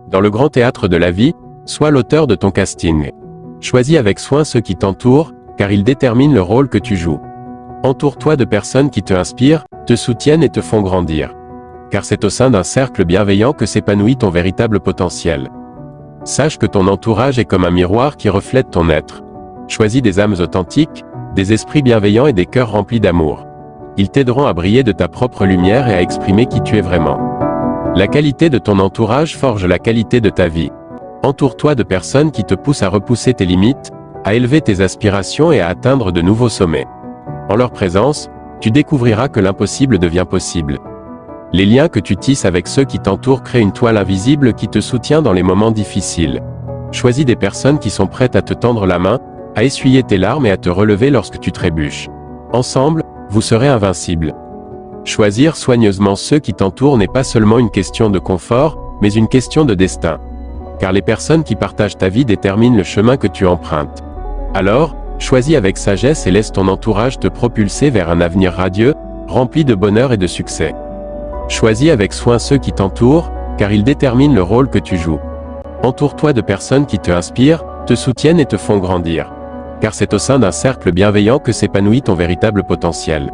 Dans le grand théâtre de la vie, sois l'auteur de ton casting. Choisis avec soin ceux qui t'entourent, car ils déterminent le rôle que tu joues. Entoure-toi de personnes qui te inspirent, te soutiennent et te font grandir. Car c'est au sein d'un cercle bienveillant que s'épanouit ton véritable potentiel. Sache que ton entourage est comme un miroir qui reflète ton être. Choisis des âmes authentiques, des esprits bienveillants et des cœurs remplis d'amour. Ils t'aideront à briller de ta propre lumière et à exprimer qui tu es vraiment. La qualité de ton entourage forge la qualité de ta vie. Entoure-toi de personnes qui te poussent à repousser tes limites, à élever tes aspirations et à atteindre de nouveaux sommets. En leur présence, tu découvriras que l'impossible devient possible. Les liens que tu tisses avec ceux qui t'entourent créent une toile invisible qui te soutient dans les moments difficiles. Choisis des personnes qui sont prêtes à te tendre la main, à essuyer tes larmes et à te relever lorsque tu trébuches. Ensemble, vous serez invincibles. Choisir soigneusement ceux qui t'entourent n'est pas seulement une question de confort, mais une question de destin. Car les personnes qui partagent ta vie déterminent le chemin que tu empruntes. Alors, choisis avec sagesse et laisse ton entourage te propulser vers un avenir radieux, rempli de bonheur et de succès. Choisis avec soin ceux qui t'entourent, car ils déterminent le rôle que tu joues. Entoure-toi de personnes qui te inspirent, te soutiennent et te font grandir. Car c'est au sein d'un cercle bienveillant que s'épanouit ton véritable potentiel.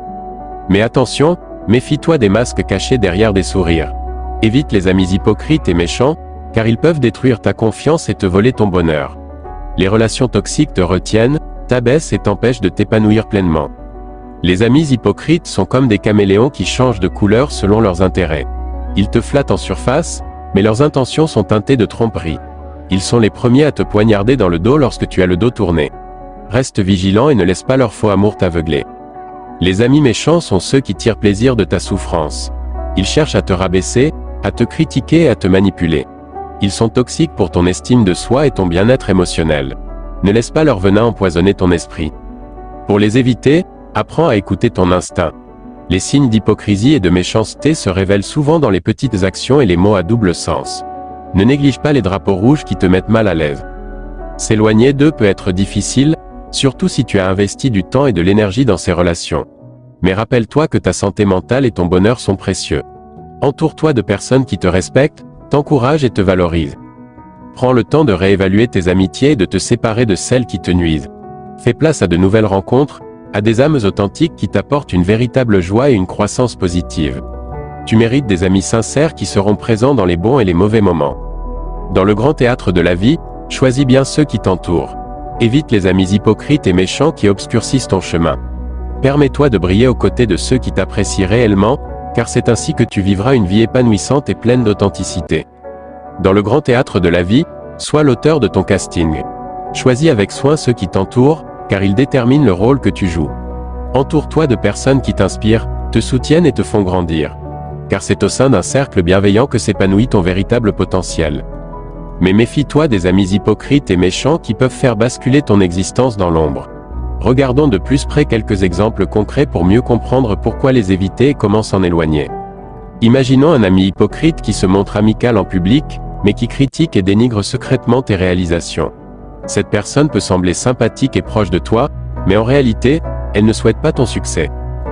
Mais attention, méfie-toi des masques cachés derrière des sourires. Évite les amis hypocrites et méchants, car ils peuvent détruire ta confiance et te voler ton bonheur. Les relations toxiques te retiennent, t'abaissent et t'empêchent de t'épanouir pleinement. Les amis hypocrites sont comme des caméléons qui changent de couleur selon leurs intérêts. Ils te flattent en surface, mais leurs intentions sont teintées de tromperie. Ils sont les premiers à te poignarder dans le dos lorsque tu as le dos tourné. Reste vigilant et ne laisse pas leur faux amour t'aveugler. Les amis méchants sont ceux qui tirent plaisir de ta souffrance. Ils cherchent à te rabaisser, à te critiquer et à te manipuler. Ils sont toxiques pour ton estime de soi et ton bien-être émotionnel. Ne laisse pas leur venin empoisonner ton esprit. Pour les éviter, apprends à écouter ton instinct. Les signes d'hypocrisie et de méchanceté se révèlent souvent dans les petites actions et les mots à double sens. Ne néglige pas les drapeaux rouges qui te mettent mal à l'aise. S'éloigner d'eux peut être difficile, surtout si tu as investi du temps et de l'énergie dans ces relations. Mais rappelle-toi que ta santé mentale et ton bonheur sont précieux. Entoure-toi de personnes qui te respectent, t'encouragent et te valorisent. Prends le temps de réévaluer tes amitiés et de te séparer de celles qui te nuisent. Fais place à de nouvelles rencontres, à des âmes authentiques qui t'apportent une véritable joie et une croissance positive. Tu mérites des amis sincères qui seront présents dans les bons et les mauvais moments. Dans le grand théâtre de la vie, choisis bien ceux qui t'entourent. Évite les amis hypocrites et méchants qui obscurcissent ton chemin. Permets-toi de briller aux côtés de ceux qui t'apprécient réellement, car c'est ainsi que tu vivras une vie épanouissante et pleine d'authenticité. Dans le grand théâtre de la vie, sois l'auteur de ton casting. Choisis avec soin ceux qui t'entourent, car ils déterminent le rôle que tu joues. Entoure-toi de personnes qui t'inspirent, te soutiennent et te font grandir. Car c'est au sein d'un cercle bienveillant que s'épanouit ton véritable potentiel. Mais méfie-toi des amis hypocrites et méchants qui peuvent faire basculer ton existence dans l'ombre. Regardons de plus près quelques exemples concrets pour mieux comprendre pourquoi les éviter et comment s'en éloigner. Imaginons un ami hypocrite qui se montre amical en public, mais qui critique et dénigre secrètement tes réalisations. Cette personne peut sembler sympathique et proche de toi, mais en réalité, elle ne souhaite pas ton succès.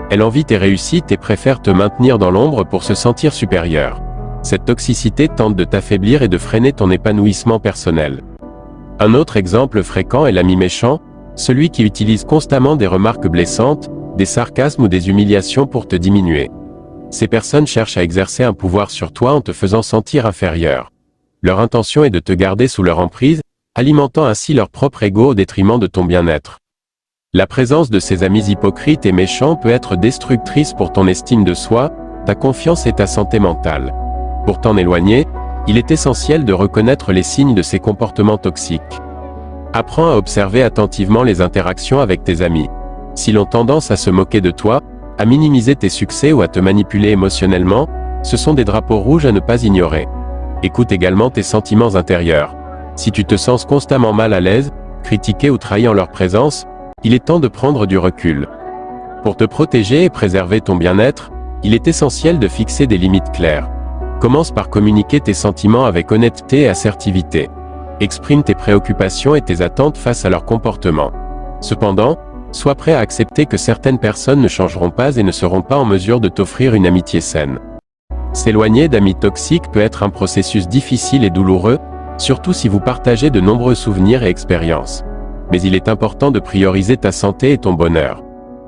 Elle envie tes réussites et préfère te maintenir dans l'ombre pour se sentir supérieur. Cette toxicité tente de t'affaiblir et de freiner ton épanouissement personnel. Un autre exemple fréquent est l'ami méchant, celui qui utilise constamment des remarques blessantes, des sarcasmes ou des humiliations pour te diminuer. Ces personnes cherchent à exercer un pouvoir sur toi en te faisant sentir inférieur. Leur intention est de te garder sous leur emprise, alimentant ainsi leur propre ego au détriment de ton bien-être. La présence de ces amis hypocrites et méchants peut être destructrice pour ton estime de soi, ta confiance et ta santé mentale. Pour t'en éloigner, il est essentiel de reconnaître les signes de ces comportements toxiques. Apprends à observer attentivement les interactions avec tes amis. S'ils ont tendance à se moquer de toi, à minimiser tes succès ou à te manipuler émotionnellement, ce sont des drapeaux rouges à ne pas ignorer. Écoute également tes sentiments intérieurs. Si tu te sens constamment mal à l'aise, critiqué ou trahi en leur présence, il est temps de prendre du recul. Pour te protéger et préserver ton bien-être, il est essentiel de fixer des limites claires. Commence par communiquer tes sentiments avec honnêteté et assertivité. Exprime tes préoccupations et tes attentes face à leur comportement. Cependant, sois prêt à accepter que certaines personnes ne changeront pas et ne seront pas en mesure de t'offrir une amitié saine. S'éloigner d'amis toxiques peut être un processus difficile et douloureux, surtout si vous partagez de nombreux souvenirs et expériences. Mais il est important de prioriser ta santé et ton bonheur.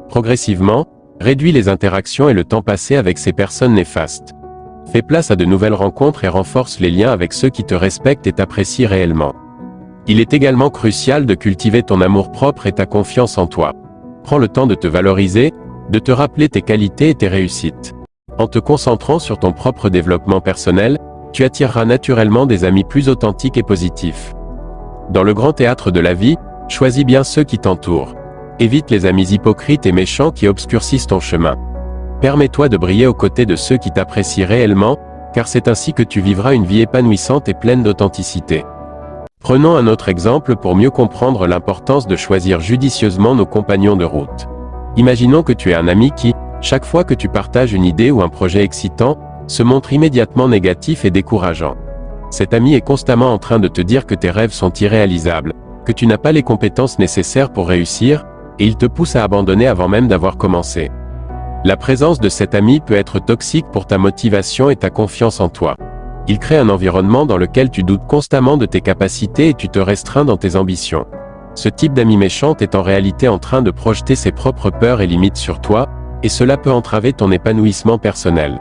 Progressivement, réduis les interactions et le temps passé avec ces personnes néfastes. Fais place à de nouvelles rencontres et renforce les liens avec ceux qui te respectent et t'apprécient réellement. Il est également crucial de cultiver ton amour-propre et ta confiance en toi. Prends le temps de te valoriser, de te rappeler tes qualités et tes réussites. En te concentrant sur ton propre développement personnel, tu attireras naturellement des amis plus authentiques et positifs. Dans le grand théâtre de la vie, choisis bien ceux qui t'entourent. Évite les amis hypocrites et méchants qui obscurcissent ton chemin. Permets-toi de briller aux côtés de ceux qui t'apprécient réellement, car c'est ainsi que tu vivras une vie épanouissante et pleine d'authenticité. Prenons un autre exemple pour mieux comprendre l'importance de choisir judicieusement nos compagnons de route. Imaginons que tu es un ami qui, chaque fois que tu partages une idée ou un projet excitant, se montre immédiatement négatif et décourageant. Cet ami est constamment en train de te dire que tes rêves sont irréalisables, que tu n'as pas les compétences nécessaires pour réussir, et il te pousse à abandonner avant même d'avoir commencé. La présence de cet ami peut être toxique pour ta motivation et ta confiance en toi. Il crée un environnement dans lequel tu doutes constamment de tes capacités et tu te restreins dans tes ambitions. Ce type d'ami méchant est en réalité en train de projeter ses propres peurs et limites sur toi, et cela peut entraver ton épanouissement personnel.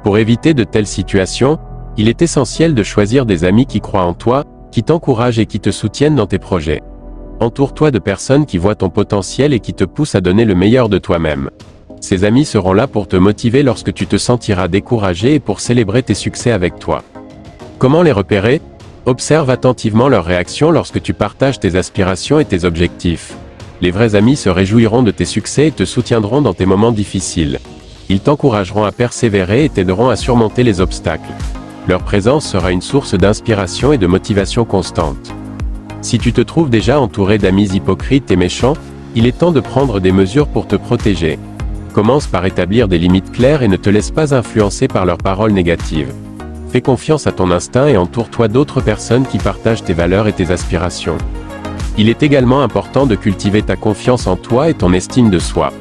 Pour éviter de telles situations, il est essentiel de choisir des amis qui croient en toi, qui t'encouragent et qui te soutiennent dans tes projets. Entoure-toi de personnes qui voient ton potentiel et qui te poussent à donner le meilleur de toi-même. Ces amis seront là pour te motiver lorsque tu te sentiras découragé et pour célébrer tes succès avec toi. Comment les repérer? Observe attentivement leurs réactions lorsque tu partages tes aspirations et tes objectifs. Les vrais amis se réjouiront de tes succès et te soutiendront dans tes moments difficiles. Ils t'encourageront à persévérer et t'aideront à surmonter les obstacles. Leur présence sera une source d'inspiration et de motivation constante. Si tu te trouves déjà entouré d'amis hypocrites et méchants, il est temps de prendre des mesures pour te protéger. Commence par établir des limites claires et ne te laisse pas influencer par leurs paroles négatives. Fais confiance à ton instinct et entoure-toi d'autres personnes qui partagent tes valeurs et tes aspirations. Il est également important de cultiver ta confiance en toi et ton estime de soi.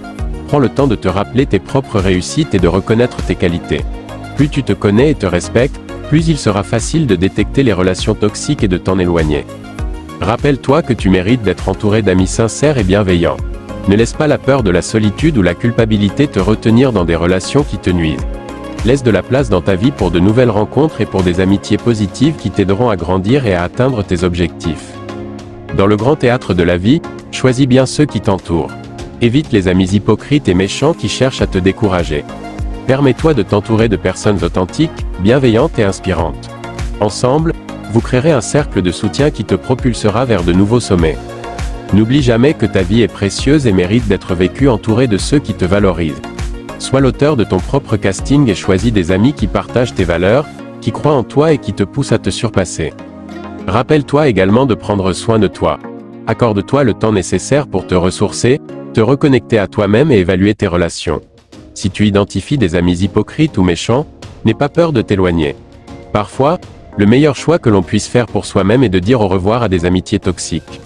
Prends le temps de te rappeler tes propres réussites et de reconnaître tes qualités. Plus tu te connais et te respectes, plus il sera facile de détecter les relations toxiques et de t'en éloigner. Rappelle-toi que tu mérites d'être entouré d'amis sincères et bienveillants. Ne laisse pas la peur de la solitude ou la culpabilité te retenir dans des relations qui te nuisent. Laisse de la place dans ta vie pour de nouvelles rencontres et pour des amitiés positives qui t'aideront à grandir et à atteindre tes objectifs. Dans le grand théâtre de la vie, choisis bien ceux qui t'entourent. Évite les amis hypocrites et méchants qui cherchent à te décourager. Permets-toi de t'entourer de personnes authentiques, bienveillantes et inspirantes. Ensemble, vous créerez un cercle de soutien qui te propulsera vers de nouveaux sommets. N'oublie jamais que ta vie est précieuse et mérite d'être vécue entourée de ceux qui te valorisent. Sois l'auteur de ton propre casting et choisis des amis qui partagent tes valeurs, qui croient en toi et qui te poussent à te surpasser. Rappelle-toi également de prendre soin de toi. Accorde-toi le temps nécessaire pour te ressourcer, te reconnecter à toi-même et évaluer tes relations. Si tu identifies des amis hypocrites ou méchants, n'aie pas peur de t'éloigner. Parfois, le meilleur choix que l'on puisse faire pour soi-même est de dire au revoir à des amitiés toxiques.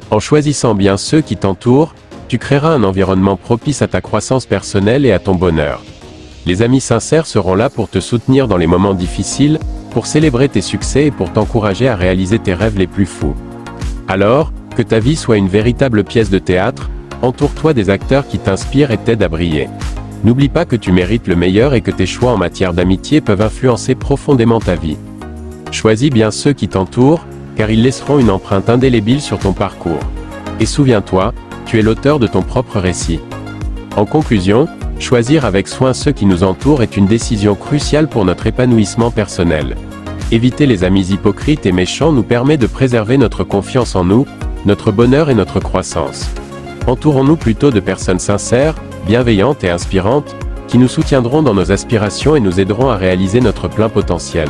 En choisissant bien ceux qui t'entourent, tu créeras un environnement propice à ta croissance personnelle et à ton bonheur. Les amis sincères seront là pour te soutenir dans les moments difficiles, pour célébrer tes succès et pour t'encourager à réaliser tes rêves les plus fous. Alors, que ta vie soit une véritable pièce de théâtre, entoure-toi des acteurs qui t'inspirent et t'aident à briller. N'oublie pas que tu mérites le meilleur et que tes choix en matière d'amitié peuvent influencer profondément ta vie. Choisis bien ceux qui t'entourent, car ils laisseront une empreinte indélébile sur ton parcours. Et souviens-toi, tu es l'auteur de ton propre récit. En conclusion, choisir avec soin ceux qui nous entourent est une décision cruciale pour notre épanouissement personnel. Éviter les amis hypocrites et méchants nous permet de préserver notre confiance en nous, notre bonheur et notre croissance. Entourons-nous plutôt de personnes sincères, bienveillantes et inspirantes, qui nous soutiendront dans nos aspirations et nous aideront à réaliser notre plein potentiel.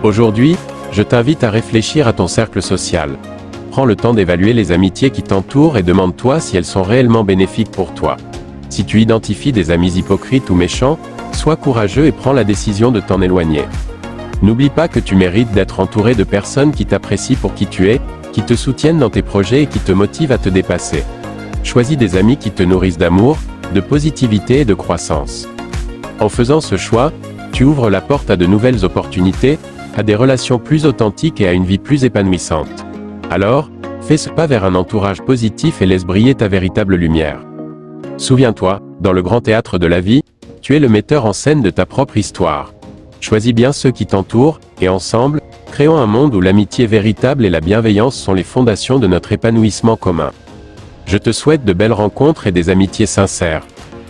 Aujourd'hui, je t'invite à réfléchir à ton cercle social. Prends le temps d'évaluer les amitiés qui t'entourent et demande-toi si elles sont réellement bénéfiques pour toi. Si tu identifies des amis hypocrites ou méchants, sois courageux et prends la décision de t'en éloigner. N'oublie pas que tu mérites d'être entouré de personnes qui t'apprécient pour qui tu es, qui te soutiennent dans tes projets et qui te motivent à te dépasser. Choisis des amis qui te nourrissent d'amour, de positivité et de croissance. En faisant ce choix, Tu ouvres la porte à de nouvelles opportunités, à des relations plus authentiques et à une vie plus épanouissante. Alors, fais ce pas vers un entourage positif et laisse briller ta véritable lumière. Souviens-toi, dans le grand théâtre de la vie, tu es le metteur en scène de ta propre histoire. Choisis bien ceux qui t'entourent, et ensemble, créons un monde où l'amitié véritable et la bienveillance sont les fondations de notre épanouissement commun. Je te souhaite de belles rencontres et des amitiés sincères.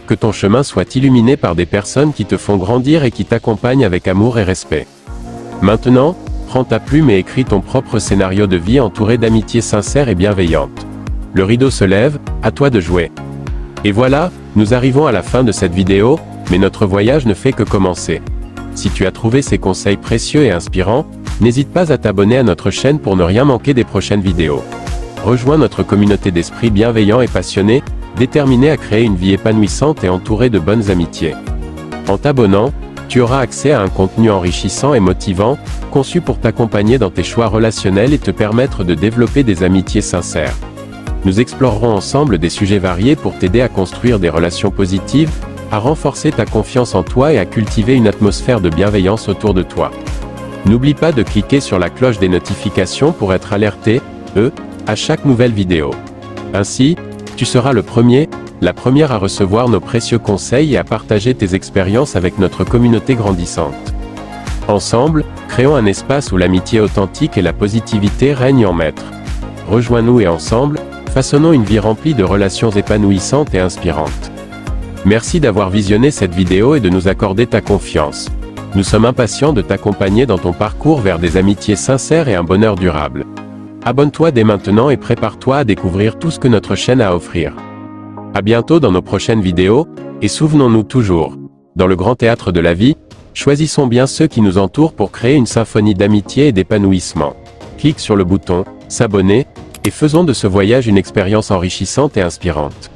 Que ton chemin soit illuminé par des personnes qui te font grandir et qui t'accompagnent avec amour et respect. Maintenant, prends ta plume et écris ton propre scénario de vie entouré d'amitiés sincères et bienveillantes. Le rideau se lève, à toi de jouer. Et voilà, nous arrivons à la fin de cette vidéo, mais notre voyage ne fait que commencer. Si tu as trouvé ces conseils précieux et inspirants, n'hésite pas à t'abonner à notre chaîne pour ne rien manquer des prochaines vidéos. Rejoins notre communauté d'esprits bienveillants et passionnés, déterminés à créer une vie épanouissante et entourée de bonnes amitiés. En t'abonnant, tu auras accès à un contenu enrichissant et motivant, conçu pour t'accompagner dans tes choix relationnels et te permettre de développer des amitiés sincères. Nous explorerons ensemble des sujets variés pour t'aider à construire des relations positives, à renforcer ta confiance en toi et à cultiver une atmosphère de bienveillance autour de toi. N'oublie pas de cliquer sur la cloche des notifications pour être alerté, à chaque nouvelle vidéo. Ainsi, tu seras le premier, la première à recevoir nos précieux conseils et à partager tes expériences avec notre communauté grandissante. Ensemble, créons un espace où l'amitié authentique et la positivité règnent en maître. Rejoins-nous et ensemble, façonnons une vie remplie de relations épanouissantes et inspirantes. Merci d'avoir visionné cette vidéo et de nous accorder ta confiance. Nous sommes impatients de t'accompagner dans ton parcours vers des amitiés sincères et un bonheur durable. Abonne-toi dès maintenant et prépare-toi à découvrir tout ce que notre chaîne a à offrir. À bientôt dans nos prochaines vidéos, et souvenons-nous toujours, dans le grand théâtre de la vie, choisissons bien ceux qui nous entourent pour créer une symphonie d'amitié et d'épanouissement. Clique sur le bouton « S'abonner » et faisons de ce voyage une expérience enrichissante et inspirante.